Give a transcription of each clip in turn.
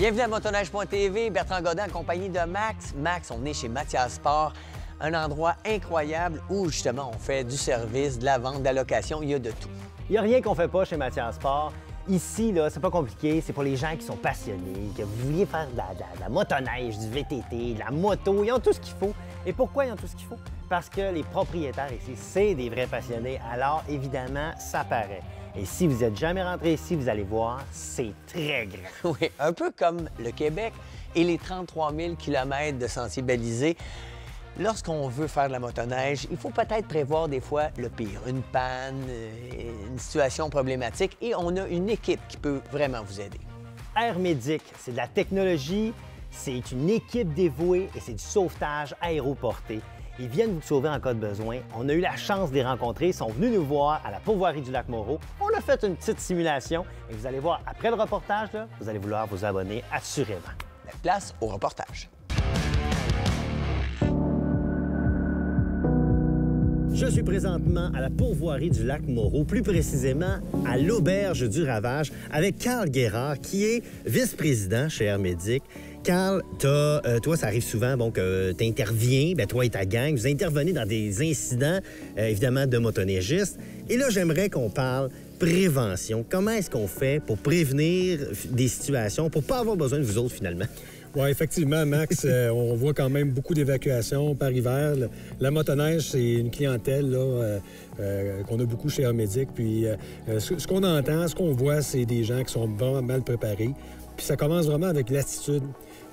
Bienvenue à motoneige.tv, Bertrand Godin en compagnie de Max. Max, on est chez Mathias Sport, un endroit incroyable où justement on fait du service, de la vente, de la location, il y a de tout. Il n'y a rien qu'on ne fait pas chez Mathias Sport. Ici, là, c'est pas compliqué, c'est pour les gens qui sont passionnés, que vous vouliez faire de la motoneige, du VTT, de la moto, ils ont tout ce qu'il faut. Et pourquoi ils ont tout ce qu'il faut? Parce que les propriétaires ici, c'est des vrais passionnés, alors évidemment, ça paraît. Et si vous n'êtes jamais rentré ici, vous allez voir, c'est très grand. Oui, un peu comme le Québec et les 33 000 km de sentiers balisés. Lorsqu'on veut faire de la motoneige, il faut peut-être prévoir des fois le pire, une panne, une situation problématique, et on a une équipe qui peut vraiment vous aider. Airmédic, c'est de la technologie, c'est une équipe dévouée et c'est du sauvetage aéroporté. Ils viennent vous sauver en cas de besoin. On a eu la chance de les rencontrer. Ils sont venus nous voir à la pourvoirie du Lac-Moreau. On a fait une petite simulation et vous allez voir, après le reportage, là, vous allez vouloir vous abonner assurément. Place au reportage. Je suis présentement à la pourvoirie du Lac-Moreau, plus précisément à l'Auberge du Ravage, avec Carl Guérard, qui est vice-président chez Airmédic. Carl, toi, ça arrive souvent, donc tu interviens, toi et ta gang, vous intervenez dans des incidents, évidemment, de motoneigistes. Et là, j'aimerais qu'on parle prévention. Comment est-ce qu'on fait pour prévenir des situations, pour pas avoir besoin de vous autres, finalement? Oui, effectivement, Max, on voit quand même beaucoup d'évacuations par hiver. La motoneige, c'est une clientèle là, qu'on a beaucoup chez Airmédic. Puis ce qu'on entend, ce qu'on voit, c'est des gens qui sont vraiment mal préparés. Puis ça commence vraiment avec l'attitude.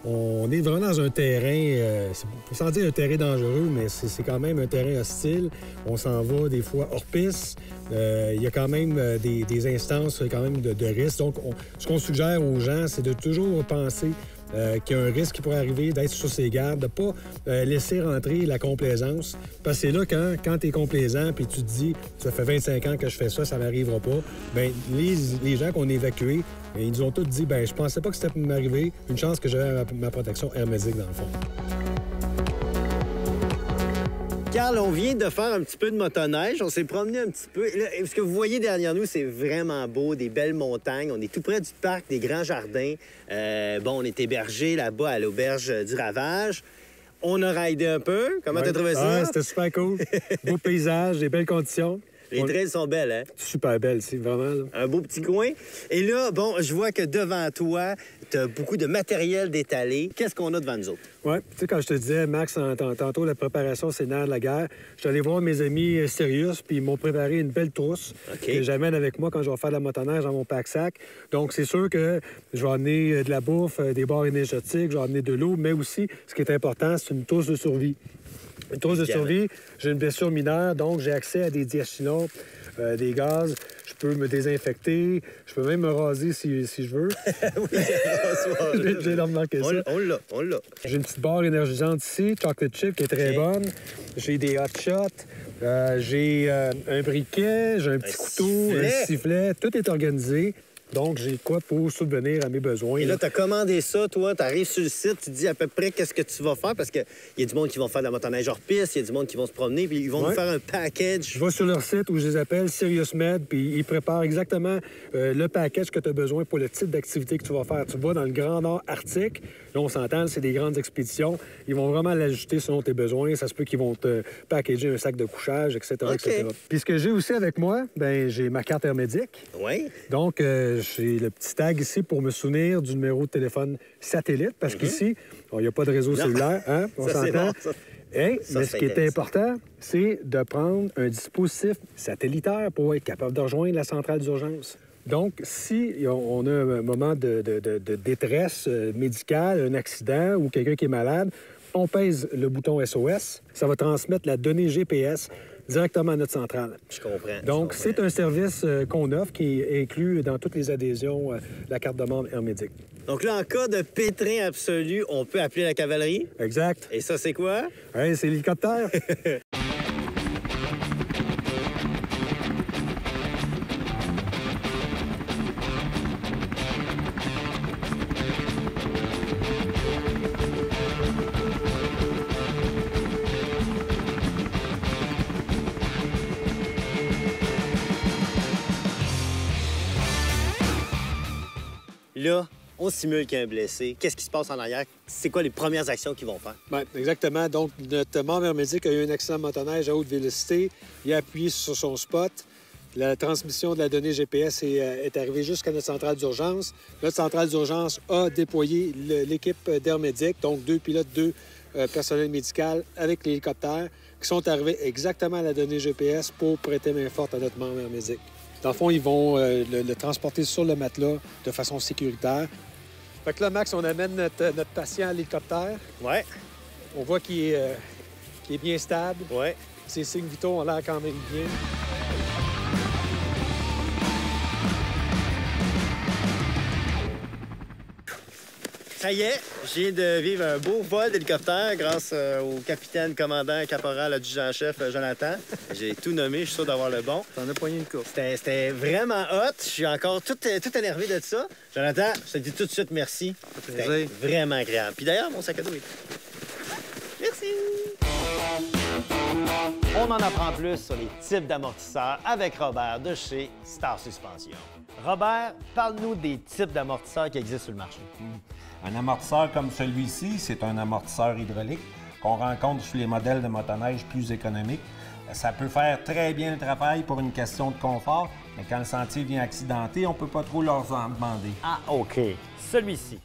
On est vraiment dans un terrain, sans dire un terrain dangereux, mais c'est quand même un terrain hostile. On s'en va des fois hors piste. Il y a quand même des instances quand même de risque. Donc, ce qu'on suggère aux gens, c'est de toujours penser qu'il y a un risque qui pourrait arriver, d'être sur ses gardes, de ne pas laisser rentrer la complaisance. Parce que c'est là, quand tu es complaisant puis tu te dis « ça fait 25 ans que je fais ça, ça ne m'arrivera pas », bien, les gens qu'on a évacués, ils nous ont tous dit « bien, je pensais pas que c'était pour m'arriver, une chance que j'avais ma protection Airmédic dans le fond ». Carl, on vient de faire un petit peu de motoneige. On s'est promené un petit peu. Là, ce que vous voyez derrière nous, c'est vraiment beau, des belles montagnes. On est tout près du parc, des grands jardins. On est hébergé là-bas à l'Auberge du Ravage. On a raidé un peu. Comment t'as trouvé ça? Ah, c'était super cool. Beau paysage, des belles conditions. Les trails sont belles, hein? Super belles, c'est vraiment. Là. Un beau petit coin. Et là, je vois que devant toi, tu as beaucoup de matériel d'étalé. Qu'est-ce qu'on a devant nous autres? Oui, tu sais, quand je te disais, Max, tantôt, la préparation, c'est le nerf de la guerre. Je suis allé voir mes amis Sirius, puis ils m'ont préparé une belle trousse que j'amène avec moi quand je vais faire de la motoneige dans mon pack-sac. Donc, c'est sûr que je vais amener de la bouffe, des barres énergétiques, je vais amener de l'eau, mais aussi, ce qui est important, c'est une trousse de survie. Une trousse de survie, j'ai une blessure mineure, donc j'ai accès à des diacinotes, des gaz. Je peux me désinfecter, je peux même me raser si je veux. Oui, j'ai remarqué ça. On l'a. J'ai une petite barre énergisante ici, chocolate chip, qui est très bonne. J'ai des hot shots, j'ai un briquet, j'ai un petit couteau, un sifflet. Tout est organisé. Donc, j'ai quoi pour subvenir à mes besoins. Et là, tu as commandé ça, toi, tu arrives sur le site, tu te dis à peu près qu'est-ce que tu vas faire, parce qu'il y a du monde qui vont faire de la motoneige hors piste, il y a du monde qui vont se promener, puis ils vont nous faire un package. Je vais sur leur site où je les appelle Sirius Med, puis ils préparent exactement le package que tu as besoin pour le type d'activité que tu vas faire. Tu vas dans le Grand Nord Arctique, là, on s'entend, c'est des grandes expéditions. Ils vont vraiment l'ajuster selon tes besoins. Ça se peut qu'ils vont te packager un sac de couchage, etc., etc. Puis ce que j'ai aussi avec moi, bien, j'ai ma carte Airmédic. Oui. Donc, j'ai le petit tag ici pour me souvenir du numéro de téléphone satellite, parce qu'ici, il n'y a pas de réseau cellulaire, hein? On s'entend. Mais ce qui est important, c'est de prendre un dispositif satellitaire pour être capable de rejoindre la centrale d'urgence. Donc, si on a un moment de détresse médicale, un accident ou quelqu'un qui est malade, on pèse le bouton SOS, ça va transmettre la donnée GPS directement à notre centrale. Je comprends. Donc, c'est un service qu'on offre qui est inclus dans toutes les adhésions la carte de membre Airmédic. Donc là, en cas de pétrin absolu, on peut appeler la cavalerie? Exact. Et ça, c'est quoi? Oui, c'est l'hélicoptère. Là, on simule qu'il y a un blessé. Qu'est-ce qui se passe en arrière? C'est quoi les premières actions qu'ils vont faire? Bien, exactement. Donc, notre membre hermétique a eu un accident de motoneige à haute vélocité. Il a appuyé sur son spot. La transmission de la donnée GPS est arrivée jusqu'à notre centrale d'urgence. Notre centrale d'urgence a déployé l'équipe d'Air Médic, donc 2 pilotes, 2 personnels médicaux avec l'hélicoptère qui sont arrivés exactement à la donnée GPS pour prêter main forte à notre membre hermétique. Dans le fond, ils vont le transporter sur le matelas de façon sécuritaire. Fait que là, Max, on amène notre patient à l'hélicoptère. Ouais. On voit qu'il est bien stable. Ouais. Ses signes vitaux ont l'air quand même bien. Ça y est, je viens de vivre un beau vol d'hélicoptère grâce au capitaine, commandant, caporal, adjudant-chef Jonathan. J'ai tout nommé, je suis sûr d'avoir le bon. T'en as poigné une coupe. C'était vraiment hot. Je suis encore tout énervé de ça. Jonathan, je te dis tout de suite merci. C'était vraiment agréable. Puis d'ailleurs, mon sac à dos est... Merci! On en apprend plus sur les types d'amortisseurs avec Robert de chez Star Suspension. Robert, parle-nous des types d'amortisseurs qui existent sur le marché. Un amortisseur comme celui-ci, c'est un amortisseur hydraulique qu'on rencontre sur les modèles de motoneige plus économiques. Ça peut faire très bien le travail pour une question de confort, mais quand le sentier vient accidenté, on ne peut pas trop leur en demander. Ah, OK. Celui-ci.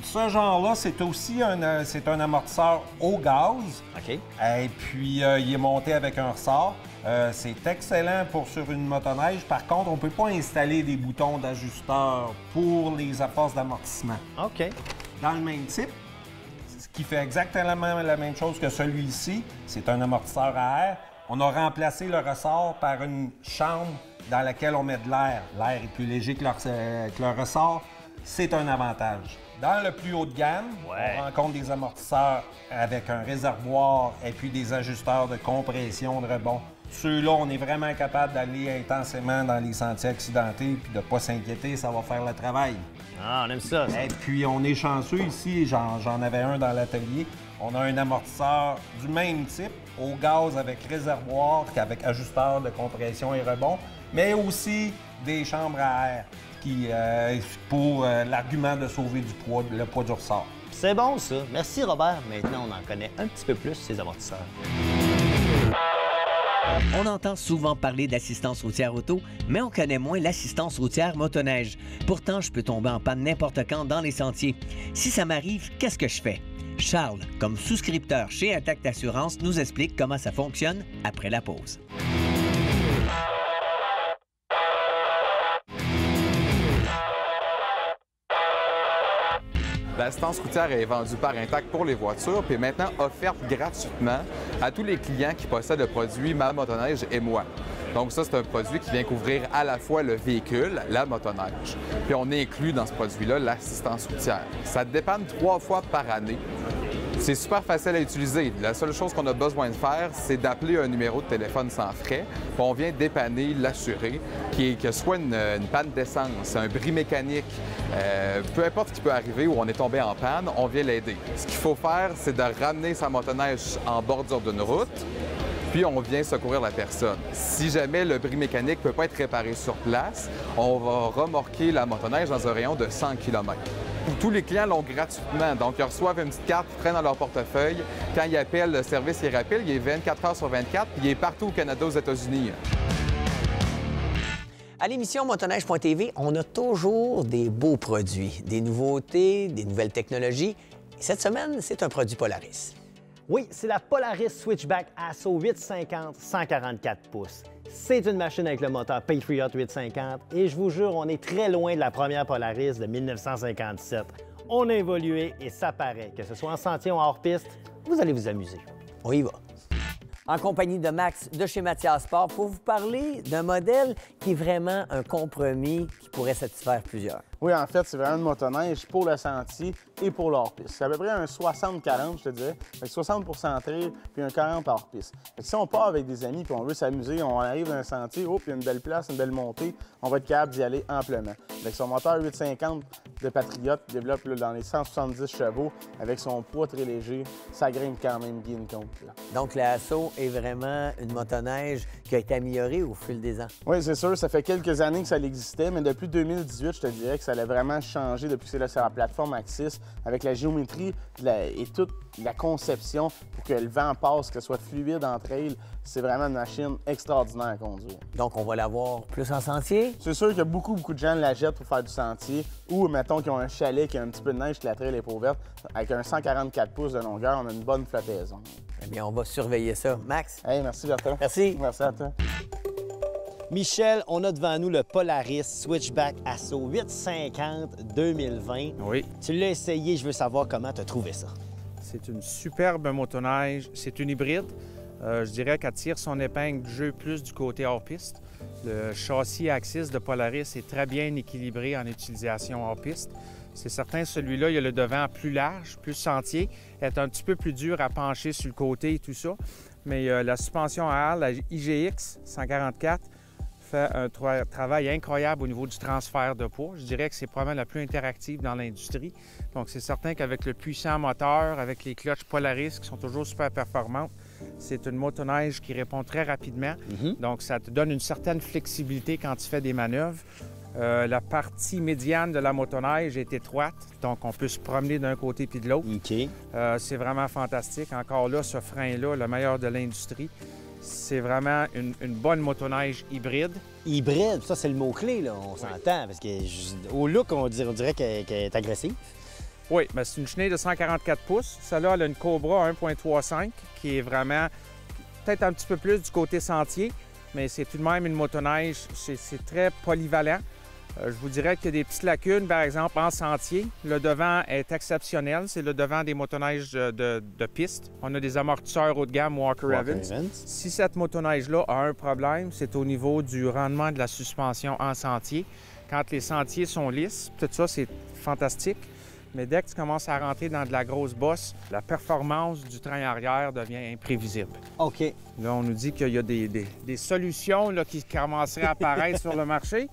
Ce genre-là, c'est aussi un amortisseur au gaz. OK. Et puis, il est monté avec un ressort. C'est excellent sur une motoneige. Par contre, on ne peut pas installer des boutons d'ajusteur pour les apports d'amortissement. OK. Dans le même type, ce qui fait exactement la même chose que celui-ci, c'est un amortisseur à air. On a remplacé le ressort par une chambre dans laquelle on met de l'air. L'air est plus léger que le ressort. C'est un avantage. Dans le plus haut de gamme, on rencontre des amortisseurs avec un réservoir et puis des ajusteurs de compression, de rebond. Ceux-là, on est vraiment capable d'aller intensément dans les sentiers accidentés puis de ne pas s'inquiéter, ça va faire le travail. Ah, on aime ça. Et puis, on est chanceux ici, j'en avais un dans l'atelier. On a un amortisseur du même type, au gaz avec réservoir, avec ajusteur de compression et rebond, mais aussi des chambres à air pour l'argument de sauver le poids du ressort. C'est bon, ça. Merci, Robert. Maintenant, on en connaît un petit peu plus, ces amortisseurs. On entend souvent parler d'assistance routière auto, mais on connaît moins l'assistance routière motoneige. Pourtant, je peux tomber en panne n'importe quand dans les sentiers. Si ça m'arrive, qu'est-ce que je fais? Charles, comme souscripteur chez Intact Assurance, nous explique comment ça fonctionne après la pause. L'assistance routière est vendue par Intact pour les voitures, puis est maintenant offerte gratuitement à tous les clients qui possèdent le produit Ma Motoneige et moi. Donc ça, c'est un produit qui vient couvrir à la fois le véhicule, la motoneige, puis on inclut dans ce produit-là l'assistance routière. Ça dépanne 3 fois par année. C'est super facile à utiliser. La seule chose qu'on a besoin de faire, c'est d'appeler un numéro de téléphone sans frais. Puis on vient dépanner l'assuré, que soit une panne d'essence, un bris mécanique, peu importe ce qui peut arriver ou on est tombé en panne, on vient l'aider. Ce qu'il faut faire, c'est de ramener sa motoneige en bordure d'une route, puis on vient secourir la personne. Si jamais le bris mécanique ne peut pas être réparé sur place, on va remorquer la motoneige dans un rayon de 100 km. Tous les clients l'ont gratuitement, donc ils reçoivent une petite carte qui traîne dans leur portefeuille. Quand ils appellent le service IRAPIL, il est 24 heures sur 24, puis il est partout au Canada, aux États-Unis. À l'émission motoneige.tv, on a toujours des beaux produits, des nouveautés, des nouvelles technologies. Et cette semaine, c'est un produit Polaris. Oui, c'est la Polaris Switchback Asso 850 144 pouces. C'est une machine avec le moteur Patriot 850 et je vous jure, on est très loin de la première Polaris de 1957. On a évolué et ça paraît, que ce soit en sentier ou en hors-piste, vous allez vous amuser. On y va. En compagnie de Max de chez Mathias Sport pour vous parler d'un modèle qui est vraiment un compromis qui pourrait satisfaire plusieurs. Oui, en fait, c'est vraiment une motoneige pour le sentier et pour l'hors-piste. C'est à peu près un 60-40, je te dirais. Avec 60 pour centrer, puis un 40 hors-piste. Si on part avec des amis puis on veut s'amuser, on arrive dans un sentier, oh, puis il y a une belle place, une belle montée, on va être capable d'y aller amplement. Avec son moteur 850 de Patriote qui développe là, dans les 170 chevaux avec son poids très léger. Ça grimpe quand même bien une compte. Là. Donc, la Asso est vraiment une motoneige qui a été améliorée au fil des ans. Oui, c'est sûr. Ça fait quelques années que ça existait, mais depuis 2018, je te dirais que ça a vraiment changé depuis que c'est là sur la plateforme Axis, avec la géométrie et toute la conception pour que le vent passe, que ce soit fluide entre elles. C'est vraiment une machine extraordinaire à conduire. Donc, on va l'avoir plus en sentier? C'est sûr que beaucoup de gens la jettent pour faire du sentier ou, mettons, qu'ils ont un chalet qui a un petit peu de neige, que la trail est pas ouverte. Avec un 144 pouces de longueur, on a une bonne flottaison. Eh bien, on va surveiller ça. Max? Hey, merci Bertrand. Merci. Merci à toi. Michel, on a devant nous le Polaris Switchback Asso 850 2020. Oui. Tu l'as essayé, je veux savoir comment tu as trouvé ça. C'est une superbe motoneige. C'est une hybride. Je dirais qu'elle tire son épingle du jeu plus du côté hors-piste. Le châssis Axis de Polaris est très bien équilibré en utilisation hors-piste. C'est certain, celui-là, il a le devant plus large, plus sentier, est un petit peu plus dur à pencher sur le côté et tout ça. Mais la suspension à aile, la IGX 144, fait un travail incroyable au niveau du transfert de poids. Je dirais que c'est probablement la plus interactive dans l'industrie. Donc, c'est certain qu'avec le puissant moteur, avec les clutches Polaris qui sont toujours super performantes, c'est une motoneige qui répond très rapidement. Donc, ça te donne une certaine flexibilité quand tu fais des manœuvres. La partie médiane de la motoneige est étroite, donc on peut se promener d'un côté puis de l'autre. C'est vraiment fantastique. Encore là, ce frein-là, le meilleur de l'industrie. C'est vraiment une bonne motoneige hybride. Hybride, ça c'est le mot-clé, là, on s'entend, parce que au look, on dirait qu'elle est agressive. Oui, bien, c'est une chenille de 144 pouces. Celle-là, elle a une Cobra 1.35 qui est vraiment peut-être un petit peu plus du côté sentier, mais c'est tout de même une motoneige, c'est très polyvalent. Je vous dirais qu'il y a des petites lacunes, par exemple, en sentier. Le devant est exceptionnel. C'est le devant des motoneiges de piste. On a des amortisseurs haut de gamme Walker Evans. Si cette motoneige-là a un problème, c'est au niveau du rendement de la suspension en sentier. Quand les sentiers sont lisses, tout ça, c'est fantastique. Mais dès que tu commences à rentrer dans de la grosse bosse, la performance du train arrière devient imprévisible. OK. Là, on nous dit qu'il y a des solutions là, qui commenceraient à apparaître sur le marché,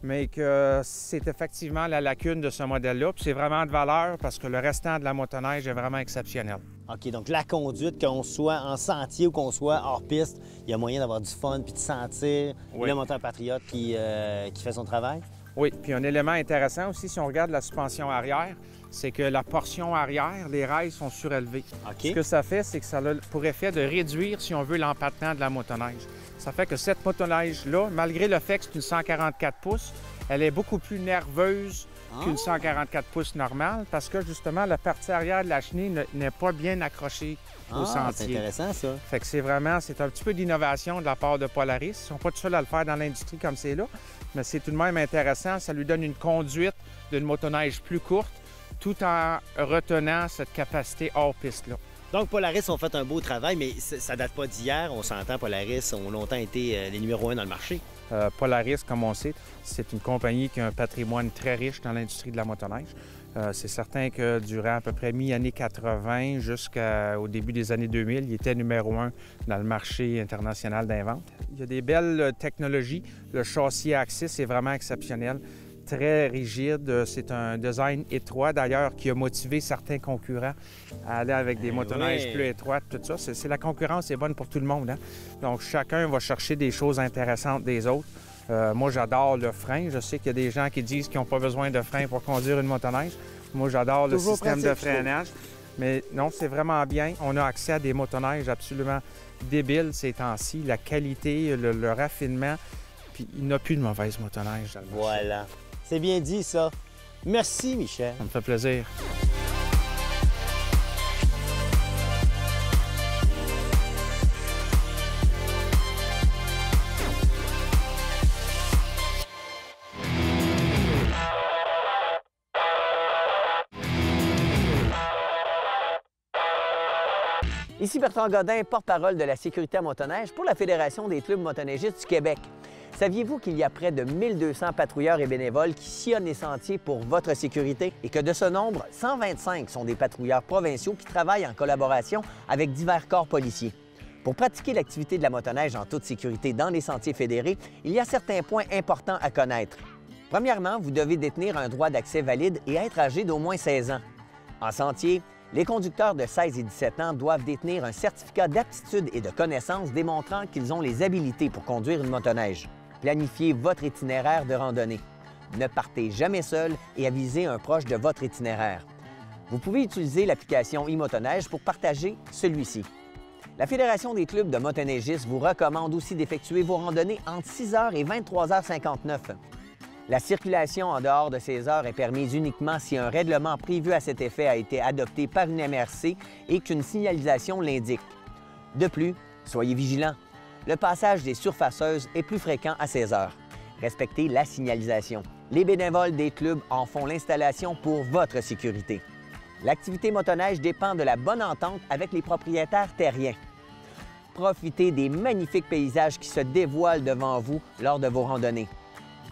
mais que c'est effectivement la lacune de ce modèle-là. Puis c'est vraiment de valeur parce que le restant de la motoneige est vraiment exceptionnel. OK, donc la conduite, qu'on soit en sentier ou qu'on soit hors piste, il y a moyen d'avoir du fun puis de sentir le moteur Patriote qui fait son travail? Oui, puis un élément intéressant aussi, si on regarde la suspension arrière, c'est que la portion arrière, les rails sont surélevés. Ce que ça fait, c'est que ça a pour effet de réduire, si on veut, l'empattement de la motoneige. Ça fait que cette motoneige-là, malgré le fait que c'est une 144 pouces, elle est beaucoup plus nerveuse qu'une 144 pouces normale parce que, justement, la partie arrière de la chenille n'est pas bien accrochée au sentier. C'est intéressant, ça. Fait que c'est un petit peu d'innovation de la part de Polaris. Ils ne sont pas tout seuls à le faire dans l'industrie comme c'est là, mais c'est tout de même intéressant. Ça lui donne une conduite d'une motoneige plus courte, tout en retenant cette capacité hors piste-là. Donc, Polaris ont fait un beau travail, mais ça date pas d'hier. On s'entend, Polaris ont longtemps été les numéros 1 dans le marché. Polaris, comme on sait, c'est une compagnie qui a un patrimoine très riche dans l'industrie de la motoneige. C'est certain que durant à peu près mi-année 80 jusqu'au début des années 2000, il était numéro 1 dans le marché international d'invente. Il y a des belles technologies. Le châssis Axis est vraiment exceptionnel. Très rigide. C'est un design étroit, d'ailleurs, qui a motivé certains concurrents à aller avec des motoneiges plus étroites, tout ça. La concurrence est bonne pour tout le monde. Hein? Donc, chacun va chercher des choses intéressantes des autres. Moi, j'adore le frein. Je sais qu'il y a des gens qui disent qu'ils n'ont pas besoin de frein pour conduire une motoneige. Moi, j'adore le système de freinage. Mais non, c'est vraiment bien. On a accès à des motoneiges absolument débiles ces temps-ci. La qualité, le raffinement. Puis, il n'y a plus de mauvaise motoneige dans le marché. Voilà. C'est bien dit, ça. Merci, Michel. Ça me fait plaisir. Ici Bertrand Godin, porte-parole de la sécurité à motoneige pour la Fédération des clubs motoneigistes du Québec. Saviez-vous qu'il y a près de 1200 patrouilleurs et bénévoles qui sillonnent les sentiers pour votre sécurité et que de ce nombre, 125 sont des patrouilleurs provinciaux qui travaillent en collaboration avec divers corps policiers? Pour pratiquer l'activité de la motoneige en toute sécurité dans les sentiers fédérés, il y a certains points importants à connaître. Premièrement, vous devez détenir un droit d'accès valide et être âgé d'au moins 16 ans. En sentier, les conducteurs de 16 et 17 ans doivent détenir un certificat d'aptitude et de connaissance démontrant qu'ils ont les habilités pour conduire une motoneige. Planifiez votre itinéraire de randonnée. Ne partez jamais seul et avisez un proche de votre itinéraire. Vous pouvez utiliser l'application e-motoneige pour partager celui-ci. La Fédération des clubs de motoneigistes vous recommande aussi d'effectuer vos randonnées entre 6 h et 23h59. La circulation en dehors de ces heures est permise uniquement si un règlement prévu à cet effet a été adopté par une MRC et qu'une signalisation l'indique. De plus, soyez vigilants. Le passage des surfaceuses est plus fréquent à ces heures. Respectez la signalisation. Les bénévoles des clubs en font l'installation pour votre sécurité. L'activité motoneige dépend de la bonne entente avec les propriétaires terriens. Profitez des magnifiques paysages qui se dévoilent devant vous lors de vos randonnées.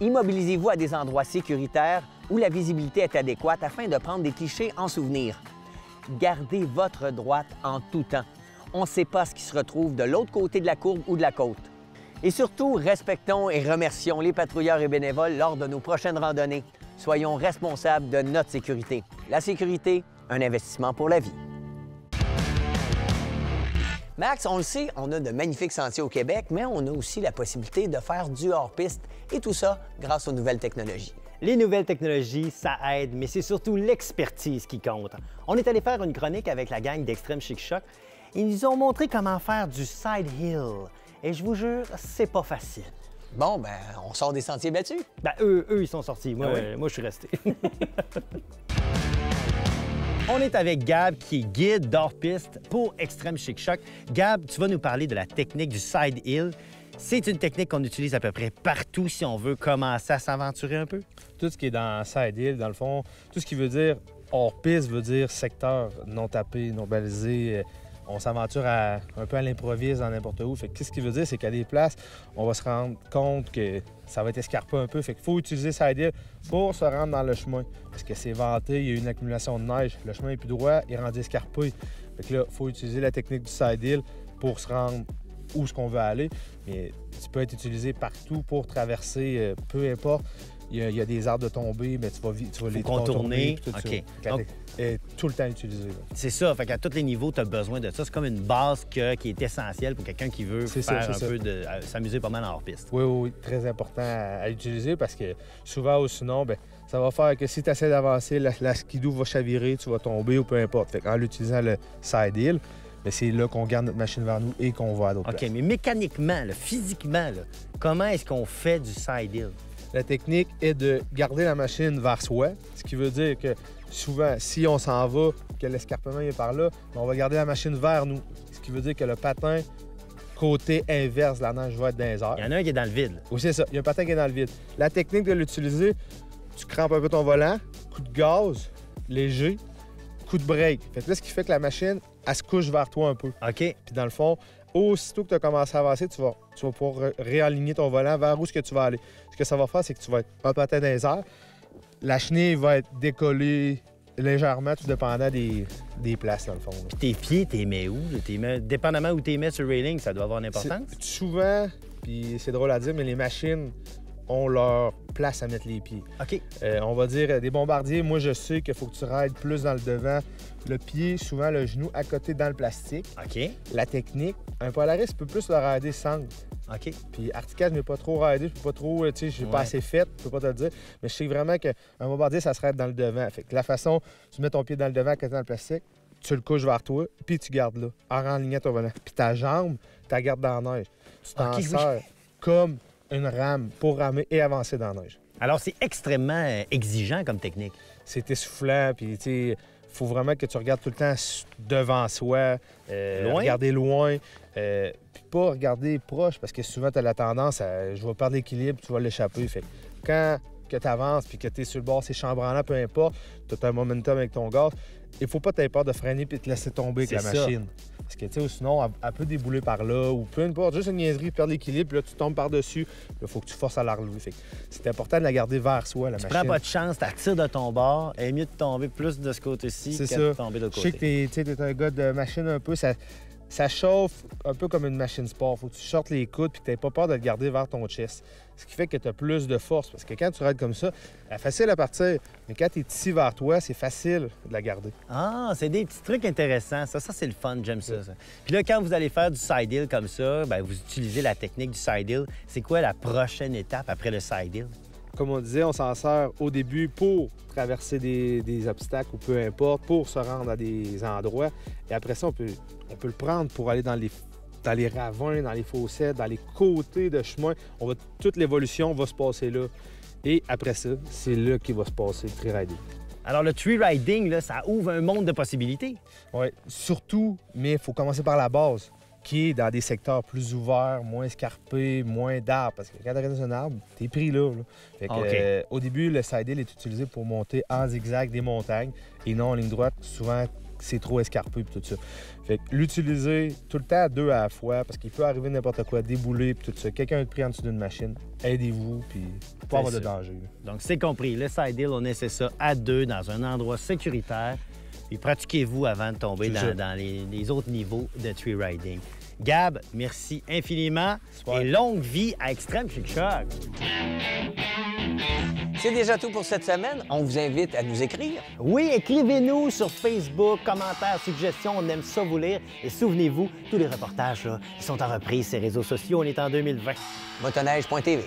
Immobilisez-vous à des endroits sécuritaires où la visibilité est adéquate afin de prendre des clichés en souvenir. Gardez votre droite en tout temps. On ne sait pas ce qui se retrouve de l'autre côté de la courbe ou de la côte. Et surtout, respectons et remercions les patrouilleurs et bénévoles lors de nos prochaines randonnées. Soyons responsables de notre sécurité. La sécurité, un investissement pour la vie. Max, on le sait, on a de magnifiques sentiers au Québec, mais on a aussi la possibilité de faire du hors-piste, et tout ça grâce aux nouvelles technologies. Les nouvelles technologies, ça aide, mais c'est surtout l'expertise qui compte. On est allé faire une chronique avec la gang d'Extreme Chic Choc. Ils nous ont montré comment faire du side hill. Et je vous jure, c'est pas facile. Bon, ben, on sort des sentiers battus. Ben, eux, ils sont sortis. Moi, moi je suis resté. On est avec Gab, qui est guide d'hors-piste pour Extreme Chic Choc. Gab, tu vas nous parler de la technique du side hill. C'est une technique qu'on utilise à peu près partout si on veut commencer à s'aventurer un peu. Tout ce qui est dans side hill, dans le fond, tout ce qui veut dire hors-piste veut dire secteur non tapé, non balisé. On s'aventure un peu à l'improviste dans n'importe où. Fait que qu'est-ce qui veut dire, c'est qu'à des places, on va se rendre compte que ça va être escarpé un peu. Fait qu'il faut utiliser side hill pour se rendre dans le chemin. Parce que c'est venté, il y a eu une accumulation de neige, le chemin est plus droit, il est rendu escarpé. Fait que là, il faut utiliser la technique du side hill pour se rendre où ce qu'on veut aller. Mais ça peut être utilisé partout pour traverser, peu importe. Il y a des arbres de tomber, mais tu vas les contourner. Tout OK. Ça. Donc, tout le temps utilisé. C'est ça. Fait qu'à tous les niveaux, tu as besoin de ça. C'est comme une base qui est essentielle pour quelqu'un qui veut faire un peu de s'amuser pas mal en hors-piste. Oui, très important à utiliser parce que souvent ou sinon, bien, ça va faire que si tu essaies d'avancer, la skidoo va chavirer, tu vas tomber ou peu importe. Fait qu'en utilisant le side hill, bien, c'est là qu'on garde notre machine vers nous et qu'on va à d'autres places. OK, mais mécaniquement, physiquement, comment est-ce qu'on fait du side hill? La technique est de garder la machine vers soi, ce qui veut dire que souvent, si on s'en va, que l'escarpement est par là, on va garder la machine vers nous, ce qui veut dire que le patin côté inverse de la neige va être dans les airs. Il y en a un qui est dans le vide. Oui, c'est ça. Il y a un patin qui est dans le vide. La technique de l'utiliser, tu crampes un peu ton volant, coup de gaz, léger, coup de break. Fait que là, ce qui fait que la machine, elle se couche vers toi un peu. OK. Puis dans le fond, aussitôt que tu as commencé à avancer, tu vas pouvoir réaligner ton volant vers où ce que tu vas aller. Ce que ça va faire, c'est que tu vas être un patin dans les airs. La chenille va être décollée légèrement, tout dépendant des places, dans le fond. Là. Puis tes pieds, t'es mets où? Dépendamment où t'es mets sur le railing, ça doit avoir une importance? Souvent, puis c'est drôle à dire, mais les machines ont leur place à mettre les pieds. OK. On va dire, des bombardiers, moi, je sais qu'il faut que tu raides plus dans le devant. Le pied, souvent le genou à côté dans le plastique. OK. La technique, un Polaris peut plus le raider sangle. OK. Puis Arcticad, je n'ai pas trop raidé, je peux pas trop, tu sais, je suis pas assez fait, je peux pas te le dire. Mais je sais vraiment qu'un bombardier, ça se raide dans le devant. Fait que la façon, tu mets ton pied dans le devant à côté dans le plastique, tu le couches vers toi, puis tu gardes là, en renlignant ton volant. Puis ta jambe, tu la gardes dans la neige. Tu t'en sers comme une rame pour ramer et avancer dans la neige. Alors, c'est extrêmement exigeant comme technique. C'est essoufflant, puis tu sais, faut vraiment que tu regardes tout le temps devant soi, regarder loin, puis pas regarder proche, parce que souvent, tu as la tendance à je vais perdre l'équilibre, tu vas l'échapper. Fait que quand tu avances puis que tu es sur le bord, c'est chambranlant, peu importe, tu as un momentum avec ton gaz, il faut pas t'avoir peur de freiner puis te laisser tomber avec la machine. Parce que, tu sais, sinon, elle peut débouler par là ou peu importe, juste une niaiserie, perdre l'équilibre, puis là, tu tombes par-dessus, il faut que tu forces à la relever. Fait que c'est important de la garder vers soi, la machine. Tu prends pas de chance, tu attires de ton bord, et mieux de tomber plus de ce côté-ci que de tomber de l'autre côté. Je sais que tu es un gars de machine un peu, ça... ça chauffe un peu comme une machine sport. Faut que tu sortes les coudes puis que tu n'aies pas peur de le garder vers ton chest. Ce qui fait que tu as plus de force. Parce que quand tu rides comme ça, elle est facile à partir. Mais quand tu es ici vers toi, c'est facile de la garder. Ah, c'est des petits trucs intéressants. Ça c'est le fun. J'aime ça. Puis là, quand vous allez faire du side hill comme ça, bien, vous utilisez la technique du side hill. C'est quoi la prochaine étape après le side hill? Comme on disait, on s'en sert au début pour traverser des obstacles ou peu importe, pour se rendre à des endroits. Et après ça, on peut le prendre pour aller dans les ravins, dans les fossés, dans les côtés de chemin. Toute l'évolution va se passer là. Et après ça, c'est là qu'il va se passer le tree riding. Alors, le tree riding, là, ça ouvre un monde de possibilités. Oui, surtout, mais il faut commencer par la base, qui est dans des secteurs plus ouverts, moins escarpés, moins d'arbres. Parce que quand tu arrives dans un arbre, t'es pris là. Fait que, au début, le side hill est utilisé pour monter en zigzag des montagnes et non en ligne droite. Souvent, c'est trop escarpé et tout ça. Fait que l'utiliser tout le temps à deux à la fois, parce qu'il peut arriver n'importe quoi, débouler et tout ça. Quelqu'un est pris en dessous d'une machine, aidez-vous, puis pas avoir de danger. Donc, c'est compris. Le side hill, on essaie ça à deux dans un endroit sécuritaire. Puis pratiquez-vous avant de tomber dans les autres niveaux de tree riding. Gab, merci infiniment et longue vie à Extreme Chic Choc. C'est déjà tout pour cette semaine. On vous invite à nous écrire. Oui, écrivez-nous sur Facebook, commentaires, suggestions, on aime ça vous lire. Et souvenez-vous, tous les reportages là, ils sont en reprise sur les réseaux sociaux, on est en 2020. Motoneige.tv.